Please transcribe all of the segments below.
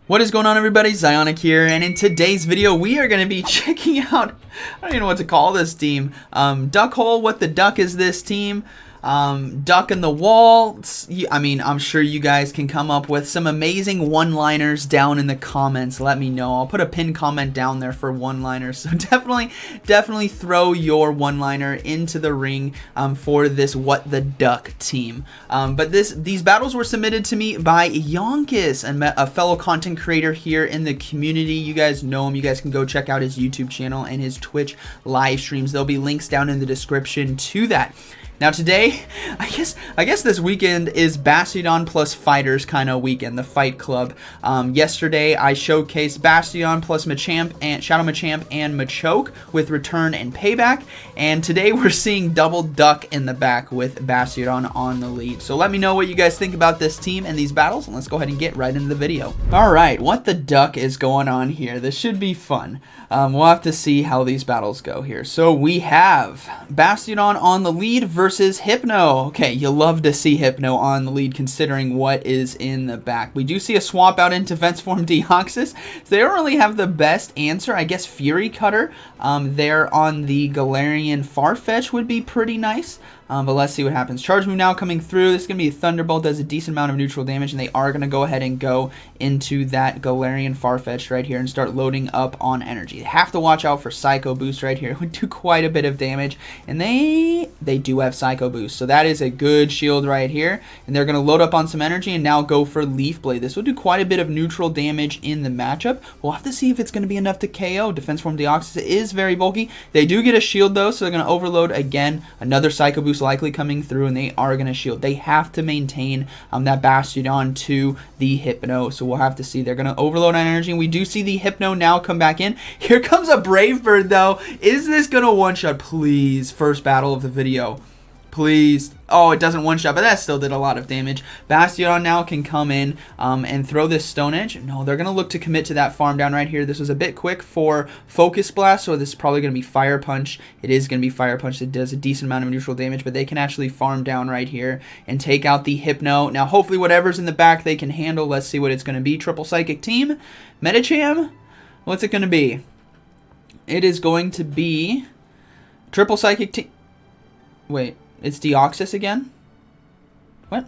What is going on, everybody? ZyoniK here, and in today's video we are going to be checking out, I don't even know what to call this team. Duck Hole, what the duck is this team? Duck in the wall. I mean, I'm sure you guys can come up with some amazing one-liners down in the comments. Let me know. I'll put a pinned comment down there for one-liners. So definitely throw your one-liner into the ring for this What the Duck team. But these battles were submitted to me by ZyoniK, a fellow content creator here in the community. You guys know him. You guys can go check out his YouTube channel and his Twitch live streams. There'll be links down in the description to that. Now today, I guess this weekend is Bastion plus Fighters kind of weekend, the Fight Club. Yesterday I showcased Bastion plus Machamp and Shadow Machamp and Machoke with Return and Payback, and today we're seeing double Duck in the back with Bastion on the lead. So let me know what you guys think about this team and these battles, and let's go ahead and get right into the video. Alright, what the duck is going on here? This should be fun. We'll have to see how these battles go here. So we have Bastion on the lead versus Hypno. Okay, you love to see Hypno on the lead considering what is in the back. We do see a swap out into Fence Form Deoxys. So they don't really have the best answer. I guess Fury Cutter there on the Galarian Farfetch would be pretty nice. But let's see what happens. Charge move now coming through. This is going to be a Thunderbolt, does a decent amount of neutral damage, and they are going to go ahead and go into that Galarian Farfetch right here and start loading up on energy. They have to watch out for Psycho Boost right here. It would do quite a bit of damage, and they do have Psycho Boost, so that is a good shield right here, and they're going to load up on some energy and now go for Leaf Blade. This will do quite a bit of neutral damage in the matchup. We'll have to see if it's going to be enough to KO. Defense Form Deoxys is very bulky. They do get a shield though, so they're going to overload again. Another Psycho Boost likely coming through, and they are going to shield. They have to maintain that Bastion to the Hypno, so we'll have to see. They're going to overload on energy, and we do see the Hypno now come back in. Here comes a Brave Bird though. Is this going to one-shot? Please, first battle of the video. Please. Oh, it doesn't one-shot, but that still did a lot of damage. Bastion now can come in and throw this Stone Edge. No, they're going to look to commit to that farm down right here. This was a bit quick for Focus Blast, so this is probably going to be Fire Punch. It is going to be Fire Punch. It does a decent amount of neutral damage, but they can actually farm down right here and take out the Hypno. Now, hopefully whatever's in the back they can handle. Let's see what it's going to be. Triple Psychic Team. Medicham? What's it going to be? It is going to be Triple Psychic Team. Wait. It's Deoxys again? What?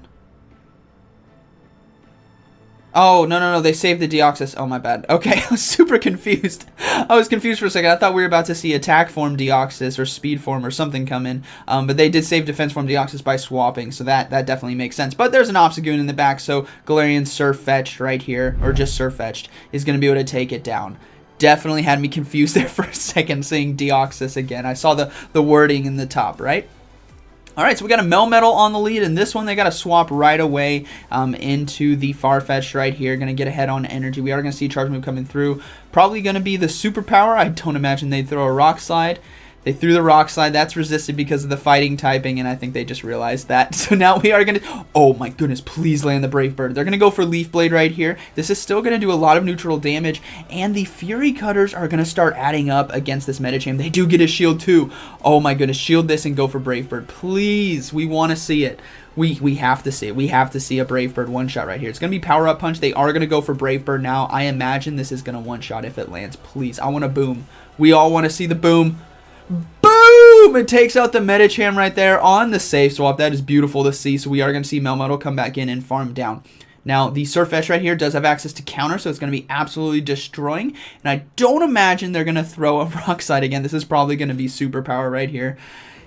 Oh, no. They saved the Deoxys. Oh, my bad. Okay, I was super confused. I was confused for a second. I thought we were about to see Attack Form Deoxys or Speed Form or something come in. But they did save Defense Form Deoxys by swapping, so that definitely makes sense. But there's an Obstagoon in the back, so Galarian Surfetched right here, or just Surfetched, is going to be able to take it down. Definitely had me confused there for a second seeing Deoxys again. I saw the wording in the top, right? Alright, so we got a Melmetal on the lead, and this one they got to swap right away into the Farfetch right here. Going to get ahead on energy. We are going to see a charge move coming through. Probably going to be the Superpower. I don't imagine they'd throw a Rock Slide. They threw the Rock Slide. That's resisted because of the fighting typing, and I think they just realized that. So now we are going to... Oh my goodness, please land the Brave Bird. They're going to go for Leaf Blade right here. This is still going to do a lot of neutral damage, and the Fury Cutters are going to start adding up against this Medicham. They do get a shield too. Oh my goodness, shield this and go for Brave Bird. Please, we want to see it. We have to see it. We have to see a Brave Bird one-shot right here. It's going to be Power Up Punch. They are going to go for Brave Bird now. I imagine this is going to one-shot if it lands. Please, I want a boom. We all want to see the boom. Boom! It takes out the Medicham right there on the safe swap. That is beautiful to see. So we are going to see Melmetal come back in and farm down. Now, the Surfetch right here does have access to counter, so it's going to be absolutely destroying. And I don't imagine they're going to throw a Rock Slide again. This is probably going to be Superpower right here.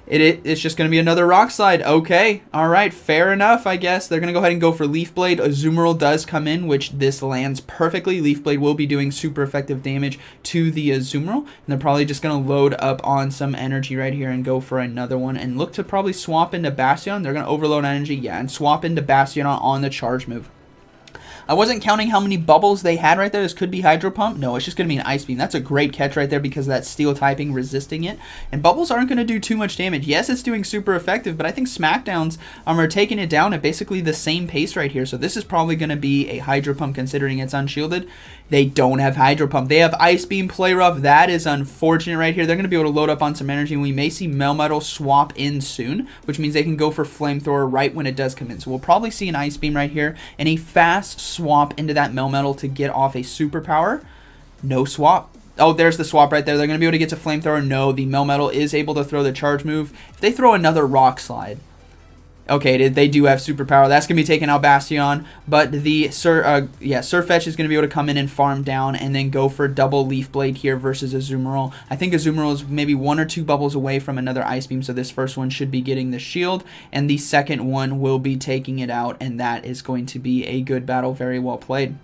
It's just going to be another Rock Slide. Okay, alright, fair enough, I guess. They're going to go ahead and go for Leaf Blade. Azumarill does come in, which this lands perfectly. Leaf Blade will be doing super effective damage to the Azumarill. And they're probably just going to load up on some energy right here and go for another one. And look to probably swap into Bastion. They're going to overload energy, yeah, and swap into Bastion on the charge move. I wasn't counting how many bubbles they had right there. This could be Hydro Pump. No, it's just going to be an Ice Beam. That's a great catch right there because of that Steel typing resisting it. And bubbles aren't going to do too much damage. Yes, it's doing super effective, but I think Smackdowns are taking it down at basically the same pace right here. So this is probably going to be a Hydro Pump considering it's unshielded. They don't have Hydro Pump. They have Ice Beam, Play Rough. That is unfortunate right here. They're going to be able to load up on some energy, and we may see Melmetal swap in soon, which means they can go for Flamethrower right when it does come in. So we'll probably see an Ice Beam right here and a fast swap into that Melmetal to get off a superpower. No swap. Oh, there's the swap right there. They're going to be able to get to Flamethrower. No, the Melmetal is able to throw the charge move. If they throw another Rock Slide. Okay, they do have superpower. That's going to be taking out Bastion, but the Surfetch is going to be able to come in and farm down and then go for double Leaf Blade here versus Azumarill. I think Azumarill is maybe 1 or 2 bubbles away from another Ice Beam, so this first one should be getting the shield, and the second one will be taking it out, and that is going to be a good battle. Very well played.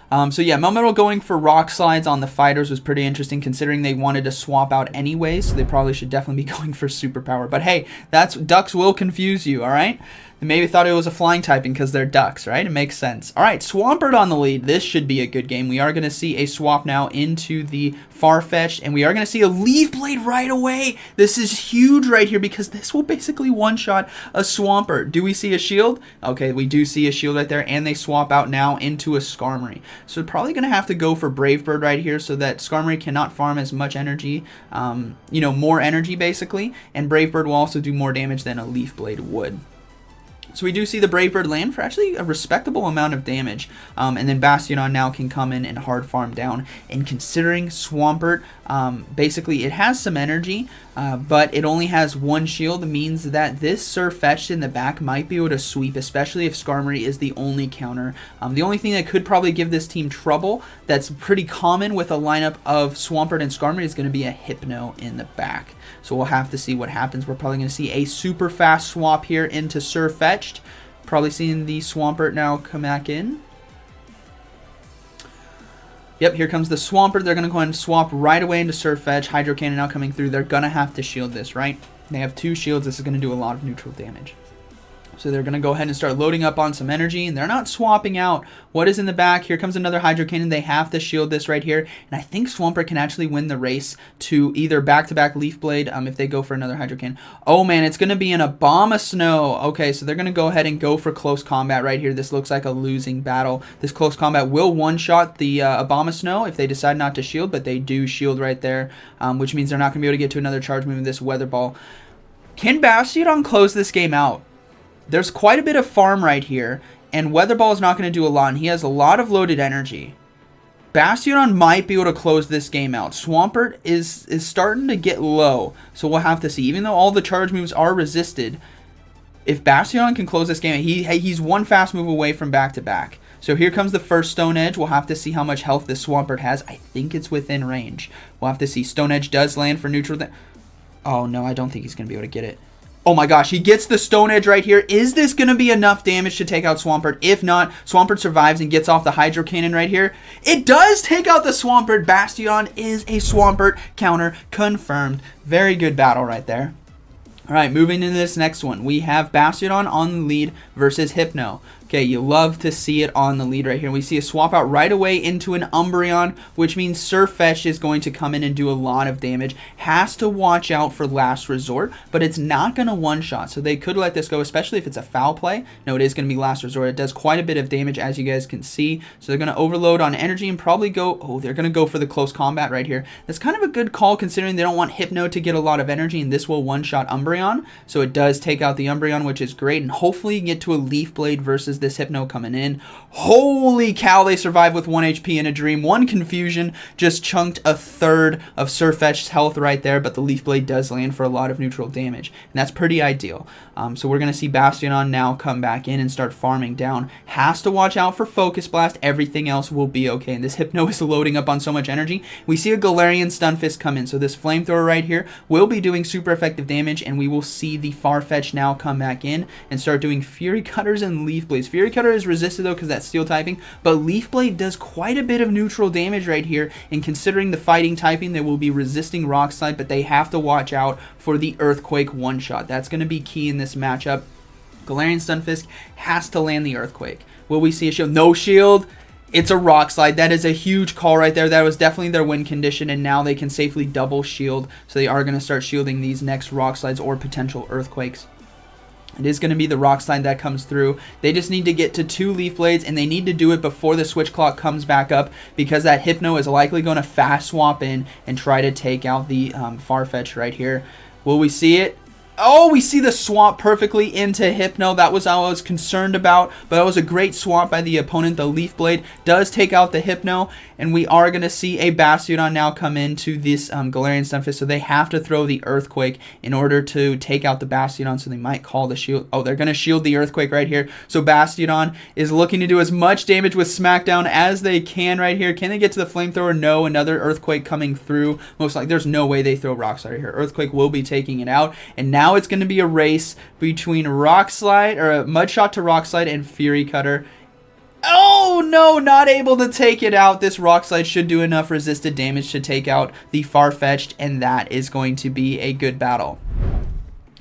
So yeah, Melmetal going for Rock Slides on the fighters was pretty interesting considering they wanted to swap out anyways, so they probably should definitely be going for Superpower. But hey, Ducks will confuse you, alright? They maybe thought it was a flying typing because they're Ducks, right? It makes sense. Alright, Swampert on the lead. This should be a good game. We are going to see a swap now into the Farfetch'd, and we are going to see a Leaf Blade right away. This is huge right here because this will basically one-shot a Swampert. Do we see a shield? Okay, we do see a shield right there, and they swap out now into a Skarmory. So probably going to have to go for Brave Bird right here so that Skarmory cannot farm as much energy, you know, more energy basically, and Brave Bird will also do more damage than a Leaf Blade would. So we do see the Brave Bird land for actually a respectable amount of damage. And then Bastion now can come in and hard farm down. And considering Swampert, basically it has some energy, but it only has 1 shield, means that this Surfetch'd in the back might be able to sweep, especially if Skarmory is the only counter. The only thing that could probably give this team trouble that's pretty common with a lineup of Swampert and Skarmory is going to be a Hypno in the back. So we'll have to see what happens. We're probably going to see a super fast swap here into Surfetch'd. Probably seeing the Swampert now come back in. Yep, here comes the Swampert. They're going to go ahead and swap right away into Surfetch'd. Hydro Cannon now coming through. They're going to have to shield this, right? They have 2 shields. This is going to do a lot of neutral damage. So they're going to go ahead and start loading up on some energy, and they're not swapping out what is in the back. Here comes another Hydro Cannon. They have to shield this right here, and I think Swampert can actually win the race to either back-to-back Leaf Blade if they go for another Hydro Cannon. Oh, man, it's going to be an Abomasnow. Okay, so they're going to go ahead and go for close combat right here. This looks like a losing battle. This close combat will one-shot the Abomasnow if they decide not to shield, but they do shield right there, which means they're not going to be able to get to another charge move with this Weather Ball. Can Bastion close this game out? There's quite a bit of farm right here, and Weather Ball is not going to do a lot, and he has a lot of loaded energy. Bastion might be able to close this game out. Swampert is starting to get low, so we'll have to see. Even though all the charge moves are resisted, if Bastion can close this game, he's 1 fast move away from back-to-back. So here comes the first Stone Edge. We'll have to see how much health this Swampert has. I think it's within range. We'll have to see. Stone Edge does land for neutral. Oh, no, I don't think he's going to be able to get it. Oh my gosh, he gets the Stone Edge right here. Is this going to be enough damage to take out Swampert? If not, Swampert survives and gets off the Hydro Cannon right here. It does take out the Swampert. Bastion is a Swampert counter confirmed. Very good battle right there. Alright, moving into this next one. We have Bastion on the lead versus Hypno. Okay, you love to see it on the lead right here. We see a swap out right away into an Umbreon, which means Surfetch'd is going to come in and do a lot of damage. Has to watch out for Last Resort, but it's not going to one-shot, so they could let this go, especially if it's a foul play. No, it is going to be Last Resort. It does quite a bit of damage, as you guys can see. So they're going to overload on energy and probably go... Oh, they're going to go for the close combat right here. That's kind of a good call, considering they don't want Hypno to get a lot of energy, and this will one-shot Umbreon. So it does take out the Umbreon, which is great, and hopefully you get to a Leaf Blade versus this Hypno coming in. Holy cow, they survive with 1 HP in a dream. 1 confusion, just chunked a third of Surfetch'd's health right there, but the Leaf Blade does land for a lot of neutral damage, and that's pretty ideal. So we're going to see Bastion now come back in and start farming down. Has to watch out for Focus Blast. Everything else will be okay, and this Hypno is loading up on so much energy. We see a Galarian Stunfisk come in, so this Flamethrower right here will be doing super effective damage, and we will see the Farfetch'd now come back in and start doing Fury Cutters and Leaf Blades. Fury Cutter is resisted though because that's steel typing, but Leaf Blade does quite a bit of neutral damage right here, and considering the fighting typing, they will be resisting Rock Slide, but they have to watch out for the Earthquake one-shot. That's going to be key in this matchup. Galarian Stunfisk has to land the Earthquake. Will we see a shield? No shield. It's a Rock Slide. That is a huge call right there. That was definitely their win condition, and now they can safely double shield, so they are going to start shielding these next Rock Slides or potential Earthquakes. It is going to be the Rock Slide that comes through. They just need to get to 2 Leaf Blades, and they need to do it before the switch clock comes back up, because that Hypno is likely going to fast swap in and try to take out the Farfetch'd right here. Will we see it? Oh, we see the swap perfectly into Hypno. That was all I was concerned about, but that was a great swap by the opponent. The Leaf Blade does take out the Hypno, and we are going to see a Bastiodon now come into this Galarian Stunfisk, so they have to throw the Earthquake in order to take out the Bastiodon, so they might call the shield. Oh, they're going to shield the Earthquake right here, so Bastiodon is looking to do as much damage with Smackdown as they can right here. Can they get to the Flamethrower? No, another Earthquake coming through. Most likely, there's no way they throw Rock Slide right here. Earthquake will be taking it out, and now it's going to be a race between Rock Slide, or a Mud Shot to Rock Slide, and Fury Cutter. Oh no, not able to take it out. This Rock Slide should do enough resisted damage to take out the Farfetch'd, and that is going to be a good battle.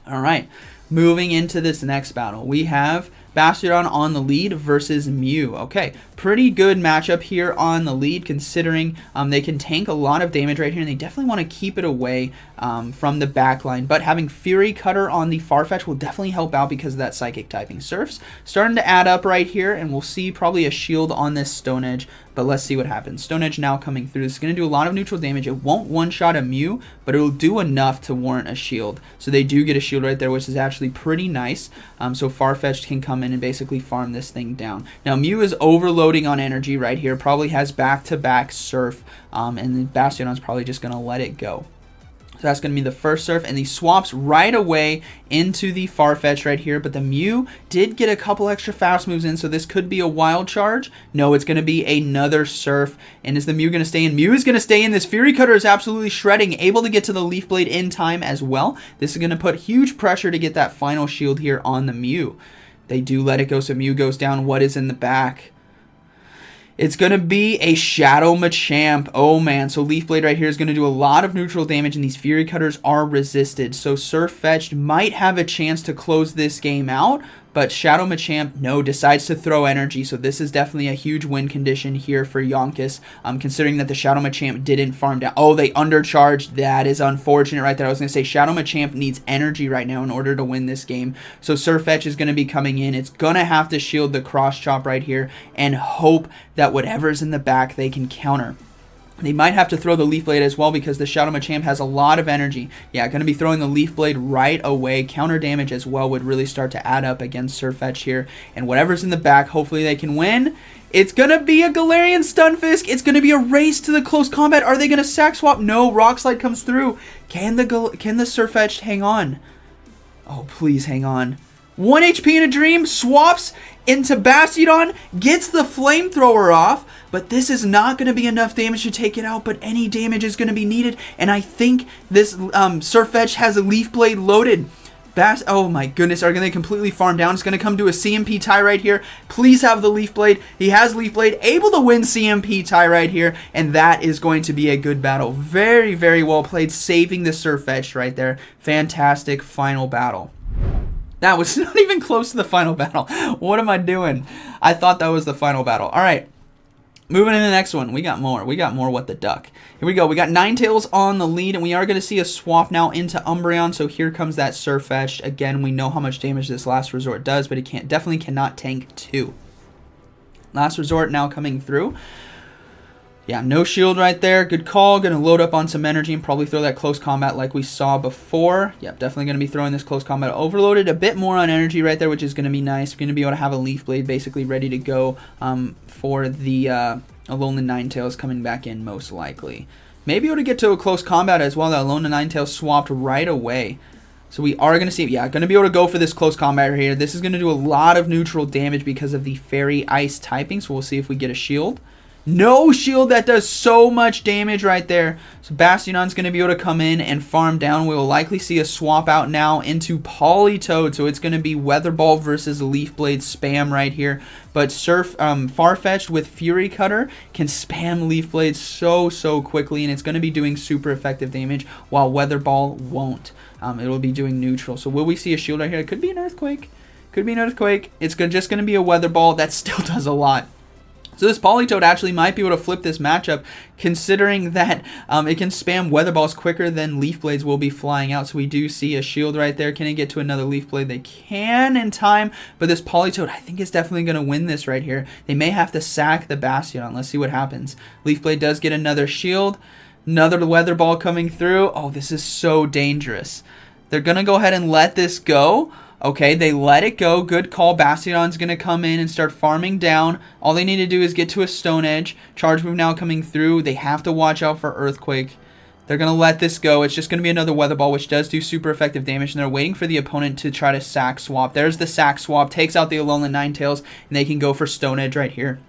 Alright, moving into this next battle, we have Bastiodon on the lead versus Mew. Okay, pretty good matchup here on the lead, considering they can tank a lot of damage right here, and they definitely want to keep it away from the backline. But having Fury Cutter on the Farfetch will definitely help out because of that Psychic typing. Surf's starting to add up right here, and we'll see probably a shield on this Stone Edge, but let's see what happens. Stone Edge now coming through. This is going to do a lot of neutral damage. It won't one-shot a Mew, but it will do enough to warrant a shield. So they do get a shield right there, which is actually pretty nice. So Farfetch'd can come in and basically farm this thing down. Now Mew is overloading on energy right here. Probably has back-to-back Surf, and the Bastiodon's probably just going to let it go. So that's going to be the first Surf, and he swaps right away into the Farfetch right here, but the Mew did get a couple extra fast moves in, so this could be a Wild Charge. No, it's going to be another Surf, and is the Mew going to stay in? Mew is going to stay in. This Fury Cutter is absolutely shredding, able to get to the Leaf Blade in time as well. This is going to put huge pressure to get that final shield here on the Mew. They do let it go, so Mew goes down. What is in the back? It's going to be a Shadow Machamp. Oh, man. So Leaf Blade right here is going to do a lot of neutral damage, and these Fury Cutters are resisted. So Surfetch'd might have a chance to close this game out, but Shadow Machamp, no, decides to throw energy. So this is definitely a huge win condition here for Yonkis, considering that the Shadow Machamp didn't farm down. Oh, they undercharged. That is unfortunate right there. I was going to say Shadow Machamp needs energy right now in order to win this game. So Surfetch is going to be coming in. It's going to have to shield the Cross Chop right here and hope that whatever's in the back they can counter. They might have to throw the Leaf Blade as well because the Shadow Machamp has a lot of energy. Yeah, going to be throwing the Leaf Blade right away. Counter damage as well would really start to add up against Surfetch here. And whatever's in the back, hopefully they can win. It's going to be a Galarian Stunfisk. It's going to be a race to the close combat. Are they going to sack swap? No, Rock Slide comes through. Can the Surfetch hang on? Oh, please hang on. 1 HP in a dream, swaps into Bastiodon, gets the Flamethrower off, but this is not going to be enough damage to take it out, but any damage is going to be needed, and I think this Surfetch has a Leaf Blade loaded. Oh my goodness, are they completely farm down? It's going to come to a CMP tie right here. Please have the Leaf Blade. He has Leaf Blade, able to win CMP tie right here, and that is going to be a good battle. Very, very well played, saving the Surfetch right there. Fantastic final battle. That was not even close to the final battle. What am I doing? I thought that was the final battle. All right. Moving to the next one. We got more. We got more What the Duck. Here we go. We got Ninetales on the lead, and we are going to see a swap now into Umbreon. So here comes that Surfetch. Again, we know how much damage this Last Resort does, but it definitely cannot tank 2. Last Resort now coming through. Yeah, no shield right there. Good call. Going to load up on some energy and probably throw that close combat like we saw before. Yep, definitely going to be throwing this close combat. Overloaded a bit more on energy right there, which is going to be nice. Going to be able to have a Leaf Blade basically ready to go for the Alolan Ninetales coming back in most likely. Maybe able to get to a close combat as well. That Alolan Ninetales swapped right away. So we are going to see, yeah, going to be able to go for this close combat right here. This is going to do a lot of neutral damage because of the Fairy Ice typing. So we'll see if we get a shield. No shield. That does so much damage right there. So Bastiodon's going to be able to come in and farm down. We will likely see a swap out now into Politoed. So it's going to be Weather Ball versus Leaf Blade spam right here. But Farfetch'd with Fury Cutter can spam Leaf Blade so quickly, and it's going to be doing super effective damage, while Weather Ball won't. It will be doing neutral. So will we see a shield right here? It could be an Earthquake. Could be an Earthquake. It's just going to be a Weather Ball. That still does a lot. So this Politoed actually might be able to flip this matchup, considering that it can spam Weather Balls quicker than Leaf Blades will be flying out. So we do see a shield right there. Can it get to another Leaf Blade? They can in time, but this Politoed, I think, is definitely going to win this right here. They may have to sack the Bastiodon. Let's see what happens. Leaf Blade does get another shield. Another Weather Ball coming through. Oh, this is so dangerous. They're going to go ahead and let this go. Okay, they let it go. Good call. Bastiodon's going to come in and start farming down. All they need to do is get to a Stone Edge. Charge move now coming through. They have to watch out for Earthquake. They're going to let this go. It's just going to be another Weather Ball, which does do super effective damage. And they're waiting for the opponent to try to sack swap. There's the sack swap. Takes out the Alolan Ninetales. And they can go for Stone Edge right here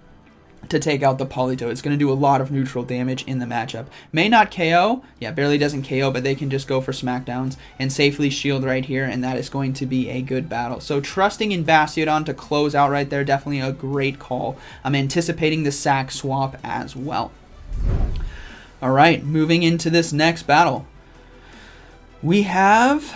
to take out the Politoed. It's going to do a lot of neutral damage in the matchup. May not KO. Yeah, barely doesn't KO, but they can just go for smackdowns and safely shield right here, and that is going to be a good battle. So trusting in Bastiodon to close out right there, definitely a great call. I'm anticipating the sack swap as well. All right, moving into this next battle. We have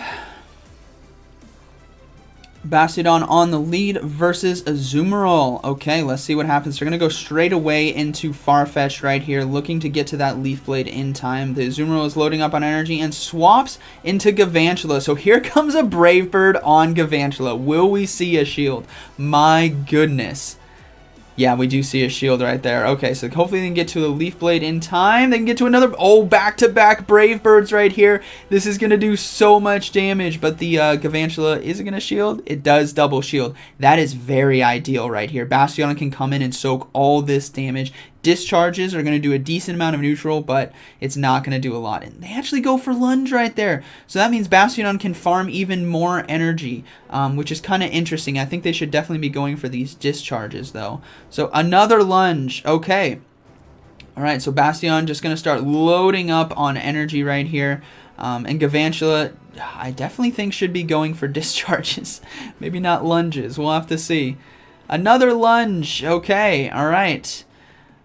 Bastiodon on the lead versus Azumarill. Okay, let's see what happens. They're going to go straight away into Farfetch'd right here, looking to get to that Leaf Blade in time. The Azumarill is loading up on energy and swaps into Galvantula. So here comes a Brave Bird on Galvantula. Will we see a shield? My goodness. Yeah, we do see a shield right there. Okay, so hopefully they can get to a Leaf Blade in time. They can get to another... Oh, back-to-back Brave Birds right here. This is going to do so much damage, but the Galvantula, is it going to shield? It does double shield. That is very ideal right here. Bastiodon can come in and soak all this damage. Discharges are going to do a decent amount of neutral, but it's not going to do a lot. And they actually go for Lunge right there. So that means Bastiodon can farm even more energy, which is kind of interesting. I think they should definitely be going for these discharges, though. So another Lunge. Okay. All right, so Bastiodon just going to start loading up on energy right here. And Galvantula, I definitely think should be going for discharges. Maybe not lunges. We'll have to see. Another Lunge. Okay, all right.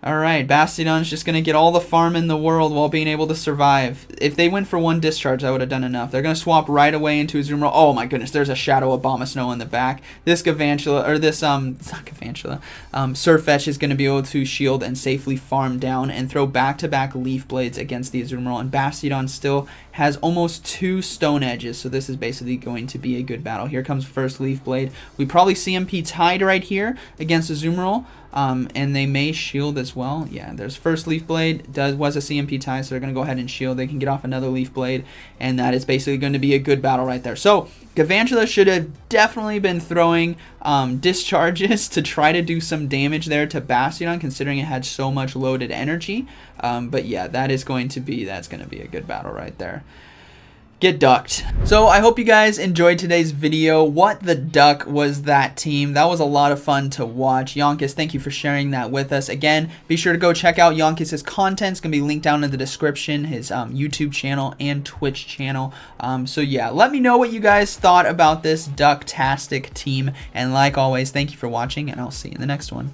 Alright, Bastiodon's just going to get all the farm in the world while being able to survive. If they went for one discharge, I would have done enough. They're going to swap right away into Azumarill. Oh my goodness, there's a Shadow Abomasnow in the back. This Galvantula, or this, it's not Galvantula, Surfetch is going to be able to shield and safely farm down and throw back-to-back Leaf Blades against the Azumarill. And Bastiodon still has almost 2 Stone Edges, so this is basically going to be a good battle. Here comes first Leaf Blade. We probably CMP tied right here against Azumarill. And they may shield as well. Yeah, there's first Leaf Blade. Was a CMP tie, so they're going to go ahead and shield. They can get off another Leaf Blade, and that is basically going to be a good battle right there. So Galvantula should have definitely been throwing discharges to try to do some damage there to Bastiodon, considering it had so much loaded energy. But yeah, that's going to be a good battle right there. Get ducked. So I hope you guys enjoyed today's video. What the duck was that team? That was a lot of fun to watch. Yonkis, thank you for sharing that with us. Again, be sure to go check out Yonkis' content. It's going to be linked down in the description, his YouTube channel and Twitch channel. So yeah, let me know what you guys thought about this Ducktastic team. And like always, thank you for watching, and I'll see you in the next one.